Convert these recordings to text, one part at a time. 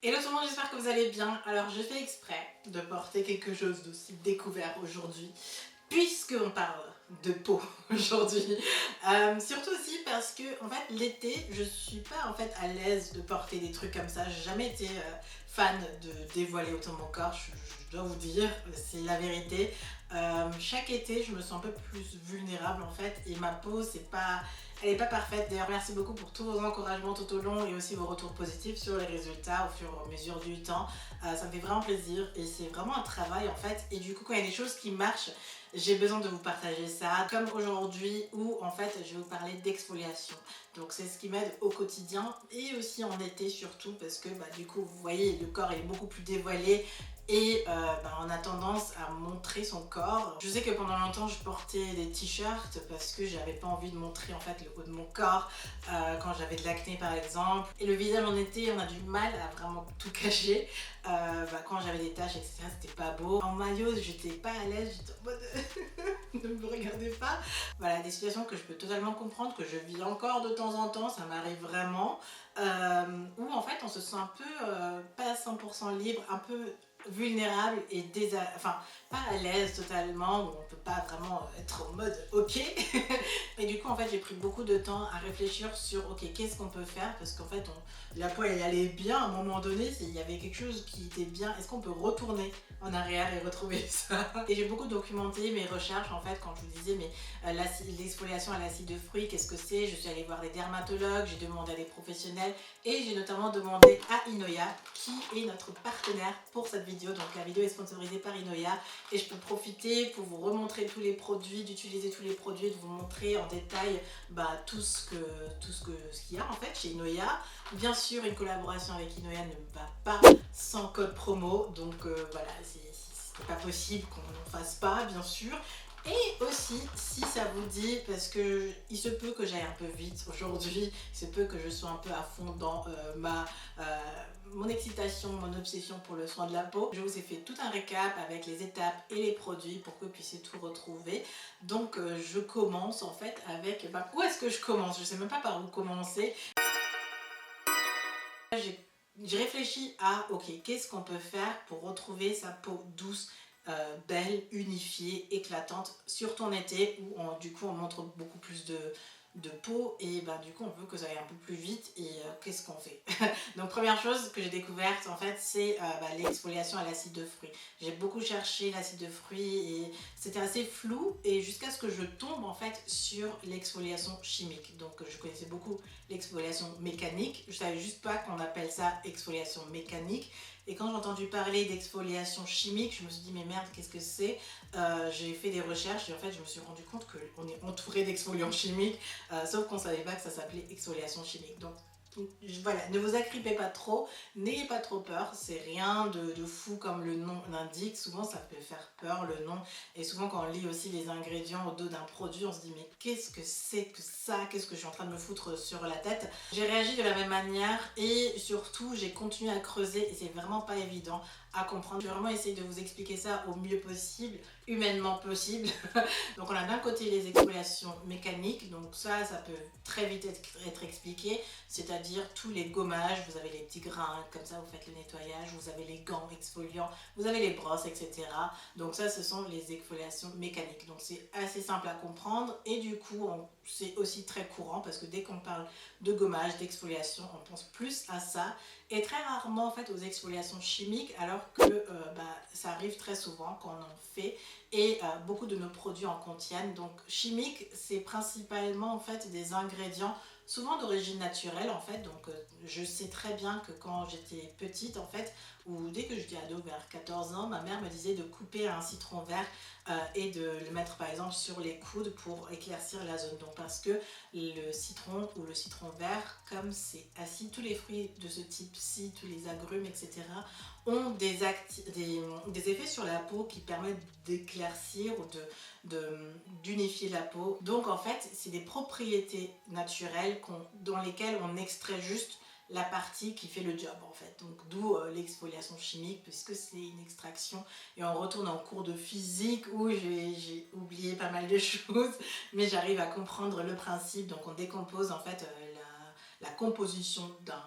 Hello tout le monde, j'espère que vous allez bien. Alors je fais exprès de porter quelque chose d'aussi découvert aujourd'hui, puisqu'on parle de peau aujourd'hui. Surtout aussi parce que en fait l'été, je suis pas en fait à l'aise de porter des trucs comme ça. J'ai jamais été fan de dévoiler autant mon corps, je dois vous dire, c'est la vérité. Chaque été, je me sens un peu plus vulnérable en fait, et ma peau, elle n'est pas parfaite. D'ailleurs, merci beaucoup pour tous vos encouragements tout au long et aussi vos retours positifs sur les résultats au fur et à mesure du temps. Ça me fait vraiment plaisir et c'est vraiment un travail en fait. Et du coup, quand il y a des choses qui marchent, j'ai besoin de vous partager ça. Comme aujourd'hui où en fait, je vais vous parler d'exfoliation. Donc c'est ce qui m'aide au quotidien et aussi en été surtout parce que du coup, vous voyez, le corps est beaucoup plus dévoilé et on a tendance à montrer son corps. Je sais que pendant longtemps je portais des t-shirts parce que j'avais pas envie de montrer en fait le haut de mon corps quand j'avais de l'acné par exemple. Et le visage en été, on a du mal à vraiment tout cacher. Quand j'avais des taches etc, c'était pas beau. En maillot, j'étais pas à l'aise, j'étais en mode ne me regardez pas. Voilà, des situations que je peux totalement comprendre, que je vis encore de temps en temps, ça m'arrive vraiment. Où en fait on se sent un peu pas 100% libre, un peu vulnérable et enfin pas à l'aise totalement, où on peut pas vraiment être en mode ok. Et du coup en fait j'ai pris beaucoup de temps à réfléchir sur ok, qu'est-ce qu'on peut faire, parce qu'en fait la peau elle allait bien à un moment donné, il y avait quelque chose qui était bien, est-ce qu'on peut retourner en arrière et retrouver ça. Et j'ai beaucoup documenté mes recherches en fait quand je vous disais mais l'exfoliation à l'acide de fruits, qu'est-ce que c'est. Je suis allée voir des dermatologues, j'ai demandé à des professionnels et j'ai notamment demandé à Inoya qui est notre partenaire pour cette vidéo. Donc la vidéo est sponsorisée par Inoya et je peux profiter pour vous remontrer tous les produits, d'utiliser tous les produits, de vous montrer en détail tout ce qu'il y a en fait chez Inoya. Bien sûr, une collaboration avec Inoya ne va pas sans code promo, donc voilà, c'est pas possible qu'on n'en fasse pas, bien sûr. Et aussi, si ça vous dit, parce que il se peut que j'aille un peu vite aujourd'hui, il se peut que je sois un peu à fond dans mon excitation, mon obsession pour le soin de la peau. Je vous ai fait tout un récap avec les étapes et les produits pour que vous puissiez tout retrouver. Donc je commence en fait avec... où est-ce que je commence? Je sais même pas par où commencer. J'ai réfléchi à, ok, qu'est-ce qu'on peut faire pour retrouver sa peau douce, belle, unifiée, éclatante, surtout en été où du coup on montre beaucoup plus de peau et du coup on veut que ça aille un peu plus vite et qu'est-ce qu'on fait. Donc première chose que j'ai découverte en fait c'est l'exfoliation à l'acide de fruits. J'ai beaucoup cherché l'acide de fruits et c'était assez flou et jusqu'à ce que je tombe en fait sur l'exfoliation chimique. Donc je connaissais beaucoup l'exfoliation mécanique, je savais juste pas qu'on appelle ça exfoliation mécanique. Et quand j'ai entendu parler d'exfoliation chimique, je me suis dit mais merde, qu'est-ce que c'est. J'ai fait des recherches et en fait je me suis rendu compte qu'on est entouré d'exfoliants chimiques, sauf qu'on savait pas que ça s'appelait exfoliation chimique. Donc voilà, ne vous agrippez pas trop, n'ayez pas trop peur, c'est rien de fou comme le nom l'indique. Souvent ça peut faire peur le nom, et souvent quand on lit aussi les ingrédients au dos d'un produit, on se dit mais qu'est-ce que c'est que ça, qu'est-ce que je suis en train de me foutre sur la tête. J'ai réagi de la même manière et surtout j'ai continué à creuser et c'est vraiment pas évident à comprendre. Je vais vraiment essayer de vous expliquer ça au mieux possible, humainement possible. Donc on a d'un côté les exfoliations mécaniques, donc ça peut très vite être expliqué, c'est-à-dire tous les gommages, vous avez les petits grains, comme ça vous faites le nettoyage, vous avez les gants exfoliants, vous avez les brosses, etc. Donc ça ce sont les exfoliations mécaniques, donc c'est assez simple à comprendre et du coup c'est aussi très courant parce que dès qu'on parle de gommage, d'exfoliation, on pense plus à ça et très rarement en fait aux exfoliations chimiques, alors que ça arrive très souvent quand on en fait et beaucoup de nos produits en contiennent. Donc chimique, c'est principalement en fait des ingrédients souvent d'origine naturelle en fait. Donc je sais très bien que quand j'étais petite en fait, ou dès que j'étais ado vers 14 ans, ma mère me disait de couper un citron vert et de le mettre par exemple sur les coudes pour éclaircir la zone. Donc parce que le citron ou le citron vert, comme c'est acide, tous les fruits de ce type-ci, tous les agrumes, etc., ont des effets sur la peau qui permettent d'éclaircir ou d'unifier la peau. Donc en fait, c'est des propriétés naturelles dans lesquelles on extrait juste la partie qui fait le job en fait. Donc d'où l'exfoliation chimique, puisque c'est une extraction et on retourne en cours de physique où j'ai oublié pas mal de choses, mais j'arrive à comprendre le principe. Donc on décompose en fait la composition d'un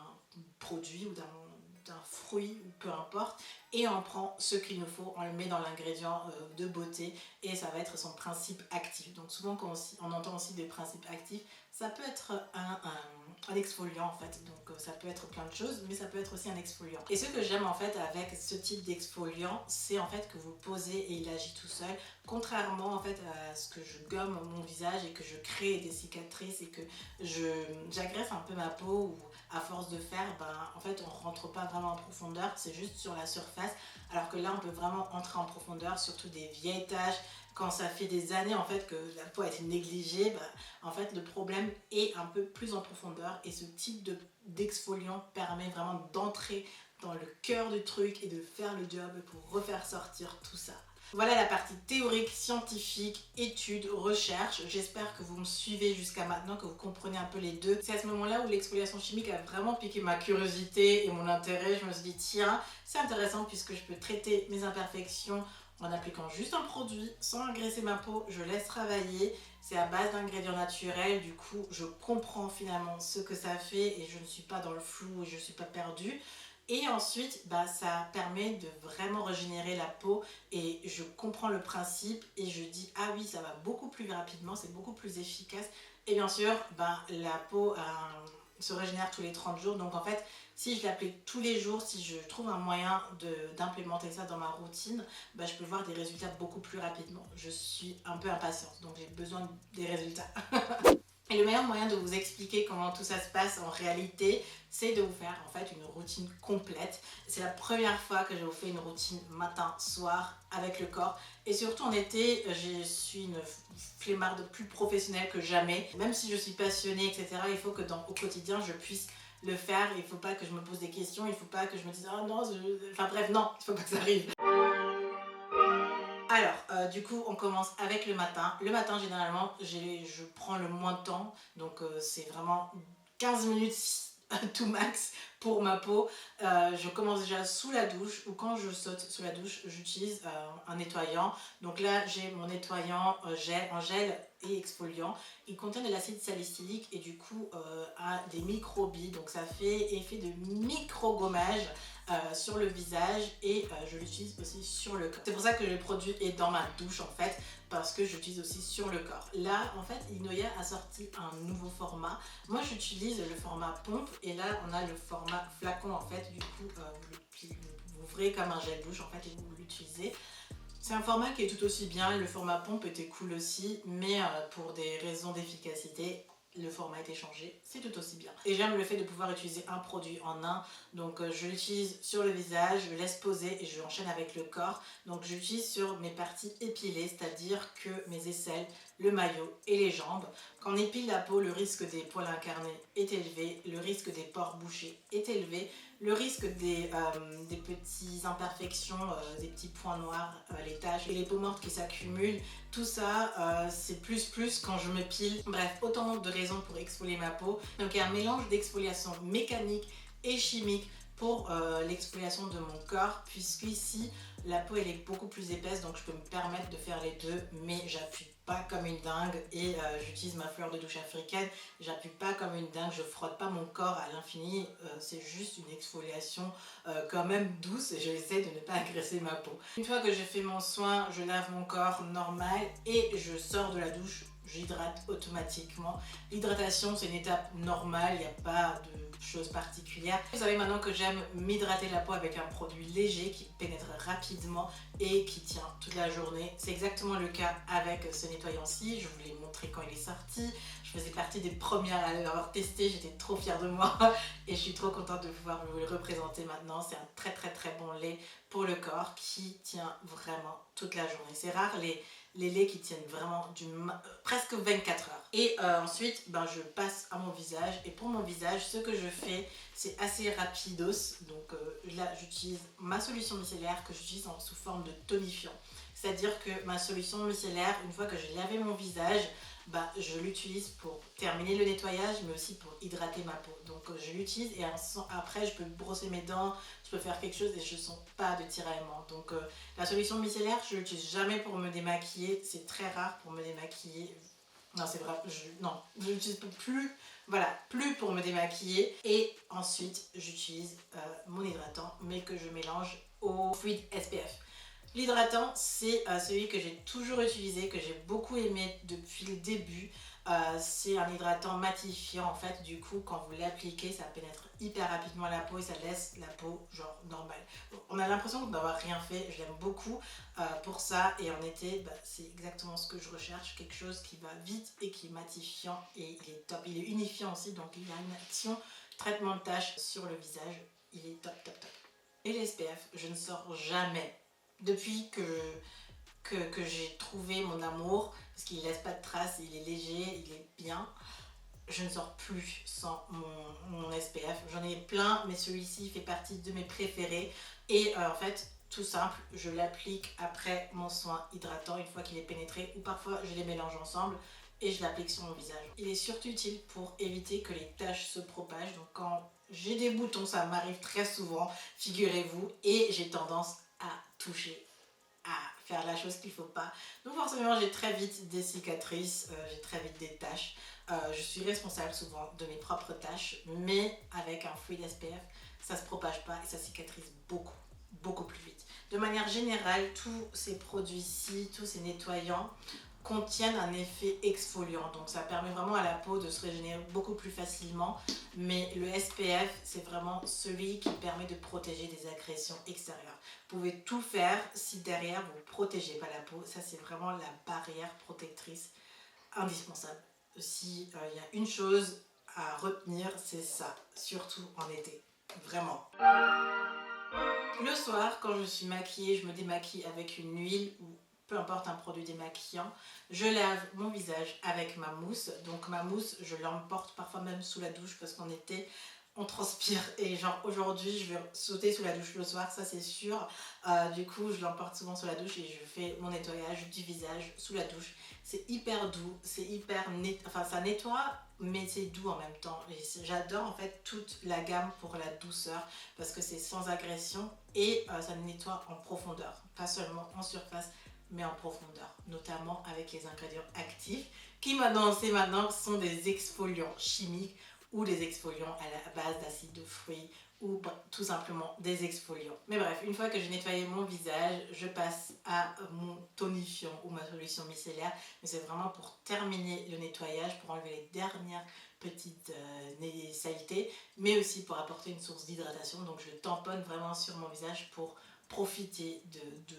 produit ou d'un d'un fruit, ou peu importe, et on prend ce qu'il nous faut, on le met dans l'ingrédient de beauté et ça va être son principe actif. Donc souvent quand on entend aussi des principes actifs, ça peut être un exfoliant en fait, donc ça peut être plein de choses, mais ça peut être aussi un exfoliant. Et ce que j'aime en fait avec ce type d'exfoliant, c'est en fait que vous posez et il agit tout seul, contrairement en fait à ce que je gomme mon visage et que je crée des cicatrices et que j'agresse un peu ma peau, ou à force de faire, en fait on rentre pas vraiment en profondeur, c'est juste sur la surface, alors que là on peut vraiment entrer en profondeur, surtout des vieilles taches. Quand ça fait des années en fait que la peau a été négligée, en fait le problème est un peu plus en profondeur, et ce type d'exfoliant permet vraiment d'entrer dans le cœur du truc et de faire le job pour refaire sortir tout ça. Voilà la partie théorique, scientifique, études, recherche. J'espère que vous me suivez jusqu'à maintenant, que vous comprenez un peu les deux. C'est à ce moment-là où l'exfoliation chimique a vraiment piqué ma curiosité et mon intérêt. Je me suis dit, tiens, c'est intéressant puisque je peux traiter mes imperfections en appliquant juste un produit, sans agresser ma peau. Je laisse travailler. C'est à base d'ingrédients naturels. Du coup, je comprends finalement ce que ça fait et je ne suis pas dans le flou et je ne suis pas perdue. Et ensuite, ça permet de vraiment régénérer la peau et je comprends le principe et je dis ah oui, ça va beaucoup plus rapidement, c'est beaucoup plus efficace. Et bien sûr, la peau se régénère tous les 30 jours. Donc en fait, si je l'applique tous les jours, si je trouve un moyen d'implémenter ça dans ma routine, je peux voir des résultats beaucoup plus rapidement. Je suis un peu impatiente, donc j'ai besoin des résultats. Et le meilleur moyen de vous expliquer comment tout ça se passe en réalité, c'est de vous faire en fait une routine complète. C'est la première fois que je vous fais une routine matin-soir avec le corps. Et surtout en été, je suis une flemmarde plus professionnelle que jamais. Même si je suis passionnée, etc., il faut que au quotidien, je puisse le faire. Il ne faut pas que je me pose des questions, il ne faut pas que je me dise « Oh non, enfin bref, non, il ne faut pas que ça arrive ». Alors, du coup, on commence avec le matin. Le matin, généralement, je prends le moins de temps. Donc, c'est vraiment 15 minutes tout max pour ma peau. Je commence déjà sous la douche, ou quand je saute sous la douche, j'utilise un nettoyant. Donc là, j'ai mon nettoyant en gel et exfoliant. Il contient de l'acide salicylique et du coup a des microbilles. Donc ça fait effet de micro-gommage sur le visage, et je l'utilise aussi sur le corps. C'est pour ça que le produit est dans ma douche en fait, parce que j'utilise aussi sur le corps. Là en fait, Inoya a sorti un nouveau format. Moi j'utilise le format pompe, et là on a le format flacon en fait. Du coup vous ouvrez comme un gel douche en fait et vous l'utilisez. C'est un format qui est tout aussi bien, le format pompe était cool aussi, mais pour des raisons d'efficacité, le format a été changé, c'est tout aussi bien. Et j'aime le fait de pouvoir utiliser un produit en un, donc je l'utilise sur le visage, je le laisse poser et je l'enchaîne avec le corps. Donc je l'utilise sur mes parties épilées, c'est-à-dire que mes aisselles, le maillot et les jambes. Quand on épile la peau, le risque des poils incarnés est élevé, le risque des pores bouchés est élevé, le risque des petites imperfections, des petits points noirs, les taches et les peaux mortes qui s'accumulent, tout ça c'est plus quand je m'épile. Bref, autant de raisons pour exfolier ma peau. Donc il y a un mélange d'exfoliation mécanique et chimique pour l'exfoliation de mon corps, puisqu'ici la peau elle est beaucoup plus épaisse, donc je peux me permettre de faire les deux, mais j'appuie pas comme une dingue et j'utilise ma fleur de douche africaine. J'appuie pas comme une dingue, je frotte pas mon corps à l'infini, c'est juste une exfoliation quand même douce, et j'essaie de ne pas agresser ma peau. Une fois que j'ai fait mon soin, je lave mon corps normal et je sors de la douche. J'hydrate automatiquement. L'hydratation c'est une étape normale, il n'y a pas de choses particulières. Vous savez maintenant que j'aime m'hydrater la peau avec un produit léger qui pénètre rapidement et qui tient toute la journée. C'est exactement le cas avec ce nettoyant-ci. Je vous l'ai montré quand il est sorti. Je faisais partie des premières à l'avoir testé, j'étais trop fière de moi et je suis trop contente de pouvoir vous le représenter maintenant. C'est un très bon lait pour le corps qui tient vraiment toute la journée. C'est rare les laits qui tiennent vraiment presque 24 heures. Et ensuite, je passe à mon visage. Et pour mon visage, ce que je fais, c'est assez rapidos. Donc là, j'utilise ma solution micellaire que j'utilise sous forme de tonifiant. C'est-à-dire que ma solution micellaire, une fois que j'ai lavé mon visage, je l'utilise pour terminer le nettoyage, mais aussi pour hydrater ma peau. Donc je l'utilise et après je peux brosser mes dents, je peux faire quelque chose et je ne sens pas de tiraillement. Donc la solution micellaire, je ne l'utilise jamais pour me démaquiller, c'est très rare pour me démaquiller. Non, c'est vrai, je l'utilise plus, voilà, plus pour me démaquiller. Et ensuite, j'utilise mon hydratant, mais que je mélange au fluide SPF. L'hydratant, c'est celui que j'ai toujours utilisé, que j'ai beaucoup aimé depuis le début. C'est un hydratant matifiant en fait, du coup quand vous l'appliquez ça pénètre hyper rapidement la peau et ça laisse la peau genre normale. On a l'impression d'avoir rien fait, je l'aime beaucoup pour ça, et en été c'est exactement ce que je recherche, quelque chose qui va vite et qui est matifiant, et il est top, il est unifiant aussi, donc il a une action traitement de taches sur le visage, il est top top top. Et les SPF, je ne sors jamais depuis que j'ai trouvé mon amour, parce qu'il laisse pas de traces, il est léger, il est bien. Je ne sors plus sans mon SPF. J'en ai plein, mais celui-ci fait partie de mes préférés. Et en fait, tout simple, je l'applique après mon soin hydratant une fois qu'il est pénétré, ou parfois je les mélange ensemble et je l'applique sur mon visage. Il est surtout utile pour éviter que les taches se propagent. Donc quand j'ai des boutons, ça m'arrive très souvent, figurez-vous, et j'ai tendance à toucher, à faire la chose qu'il ne faut pas. Donc forcément j'ai très vite des cicatrices, j'ai très vite des taches. Je suis responsable souvent de mes propres taches, mais avec un fluide SPF, ça ne se propage pas et ça cicatrise beaucoup, beaucoup plus vite. De manière générale, tous ces produits-ci, tous ces nettoyants contiennent un effet exfoliant, donc ça permet vraiment à la peau de se régénérer beaucoup plus facilement, mais le SPF c'est vraiment celui qui permet de protéger des agressions extérieures. Vous pouvez tout faire si derrière vous ne protégez pas la peau, ça c'est vraiment la barrière protectrice indispensable. Si il y a une chose à retenir, c'est ça, surtout en été, vraiment. Le soir, quand je suis maquillée, je me démaquille avec une huile ou peu importe un produit démaquillant. Je lave mon visage avec ma mousse. Donc ma mousse, je l'emporte parfois même sous la douche parce qu'en été, on transpire. Et genre aujourd'hui, je vais sauter sous la douche le soir, ça c'est sûr. Du coup, je l'emporte souvent sous la douche et je fais mon nettoyage du visage sous la douche. C'est hyper doux, c'est hyper net, enfin ça nettoie, mais c'est doux en même temps. J'adore en fait toute la gamme pour la douceur parce que c'est sans agression et ça nettoie en profondeur, pas seulement en surface mais en profondeur, notamment avec les ingrédients actifs qui maintenant sont des exfoliants chimiques ou des exfoliants à la base d'acide de fruits ou tout simplement des exfoliants. Mais bref, une fois que j'ai nettoyé mon visage, je passe à mon tonifiant ou ma solution micellaire, mais c'est vraiment pour terminer le nettoyage, pour enlever les dernières petites saletés, mais aussi pour apporter une source d'hydratation. Donc je tamponne vraiment sur mon visage pour profiter de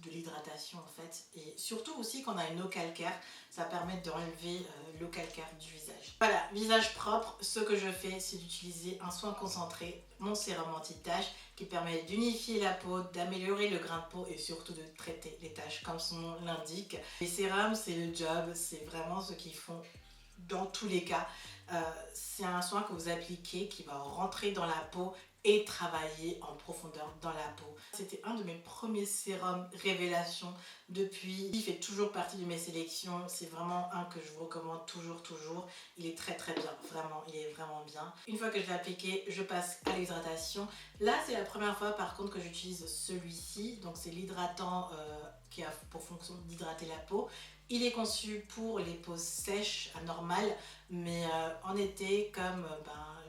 l'hydratation en fait, et surtout aussi quand on a une eau calcaire, ça permet d'enlever l'eau calcaire du visage. Voilà, visage propre, ce que je fais c'est d'utiliser un soin concentré, mon sérum anti-taches qui permet d'unifier la peau, d'améliorer le grain de peau et surtout de traiter les taches comme son nom l'indique. Les sérums c'est le job, c'est vraiment ce qu'ils font dans tous les cas. C'est un soin que vous appliquez qui va rentrer dans la peau et travailler en profondeur dans la peau. C'était un de mes premiers sérums révélation depuis. Il fait toujours partie de mes sélections. C'est vraiment un que je vous recommande toujours. Il est très bien, vraiment, il est vraiment bien. Une fois que je l'ai appliqué, je passe à l'hydratation. Là, c'est la première fois par contre que j'utilise celui-ci. Donc c'est l'hydratant qui a pour fonction d'hydrater la peau. Il est conçu pour les peaux sèches, anormales, mais en été, comme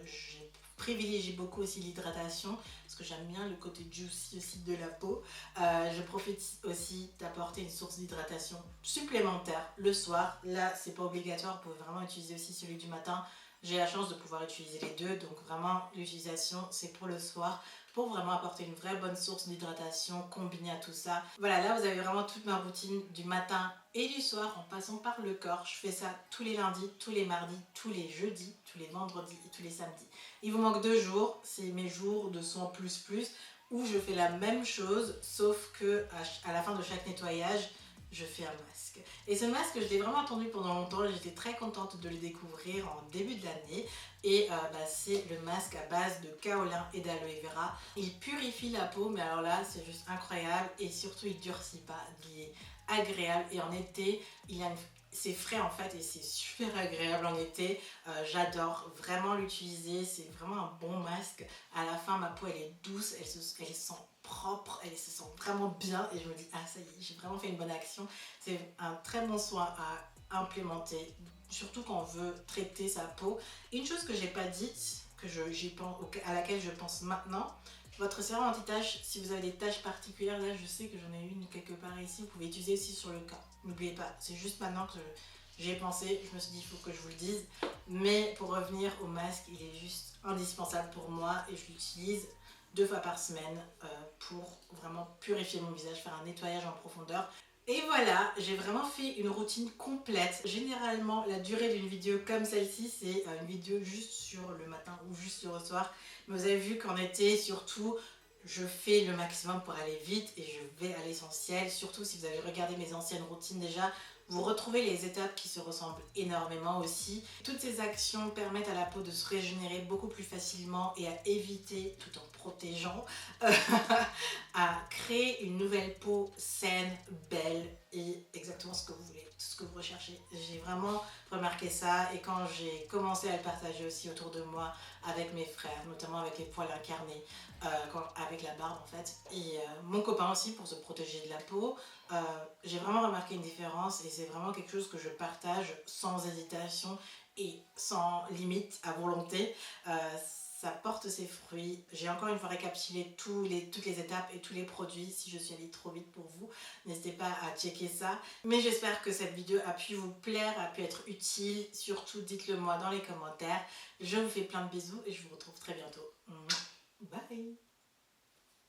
je privilégie beaucoup aussi l'hydratation, parce que j'aime bien le côté juicy aussi de la peau, je profite aussi d'apporter une source d'hydratation supplémentaire le soir. Là, c'est pas obligatoire, vous pouvez vraiment utiliser aussi celui du matin. J'ai la chance de pouvoir utiliser les deux, donc vraiment l'utilisation c'est pour le soir, pour vraiment apporter une vraie bonne source d'hydratation combinée à tout ça. Voilà, là vous avez vraiment toute ma routine du matin et du soir en passant par le corps. Je fais ça tous les lundis, tous les mardis, tous les jeudis, tous les vendredis et tous les samedis. Il vous manque 2 jours, c'est mes jours de soins plus où je fais la même chose sauf que à la fin de chaque nettoyage, je fais un masque. Et ce masque, je l'ai vraiment attendu pendant longtemps, j'étais très contente de le découvrir en début de l'année. Et c'est le masque à base de kaolin et d'aloe vera. Il purifie la peau, mais alors là, c'est juste incroyable. Et surtout, il durcit pas, il est agréable. Et en été, c'est frais en fait et c'est super agréable en été. J'adore vraiment l'utiliser, c'est vraiment un bon masque. À la fin, ma peau, elle est douce, elle sent propre, elle se sent vraiment bien et je me dis ah ça y est, j'ai vraiment fait une bonne action. C'est un très bon soin à implémenter, surtout quand on veut traiter sa peau. Une chose que j'ai pas dite, à laquelle je pense maintenant, votre sérum anti-taches, si vous avez des taches particulières, là je sais que j'en ai une quelque part ici, vous pouvez utiliser aussi sur le corps. N'oubliez pas, c'est juste maintenant que j'y ai pensé, je me suis dit il faut que je vous le dise. Mais pour revenir au masque, il est juste indispensable pour moi et je l'utilise 2 fois par semaine pour vraiment purifier mon visage, faire un nettoyage en profondeur. Et voilà, j'ai vraiment fait une routine complète. Généralement, la durée d'une vidéo comme celle-ci, c'est une vidéo juste sur le matin ou juste sur le soir. Mais vous avez vu qu'en été, surtout, je fais le maximum pour aller vite et je vais à l'essentiel. Surtout si vous avez regardé mes anciennes routines déjà, vous retrouvez les étapes qui se ressemblent énormément aussi. Toutes ces actions permettent à la peau de se régénérer beaucoup plus facilement et à éviter, tout en protégeant, à créer une nouvelle peau saine, belle et exactement ce que vous voulez, ce que vous recherchez. J'ai vraiment remarqué ça et quand j'ai commencé à le partager aussi autour de moi avec mes frères, notamment avec les poils incarnés, avec la barbe en fait, et mon copain aussi pour se protéger de la peau, j'ai vraiment remarqué une différence et c'est vraiment quelque chose que je partage sans hésitation et sans limite, à volonté. Ça porte ses fruits. J'ai encore une fois récapitulé toutes les étapes et tous les produits. Si je suis allée trop vite pour vous, n'hésitez pas à checker ça. Mais j'espère que cette vidéo a pu vous plaire, a pu être utile. Surtout, dites-le moi dans les commentaires. Je vous fais plein de bisous et je vous retrouve très bientôt. Bye!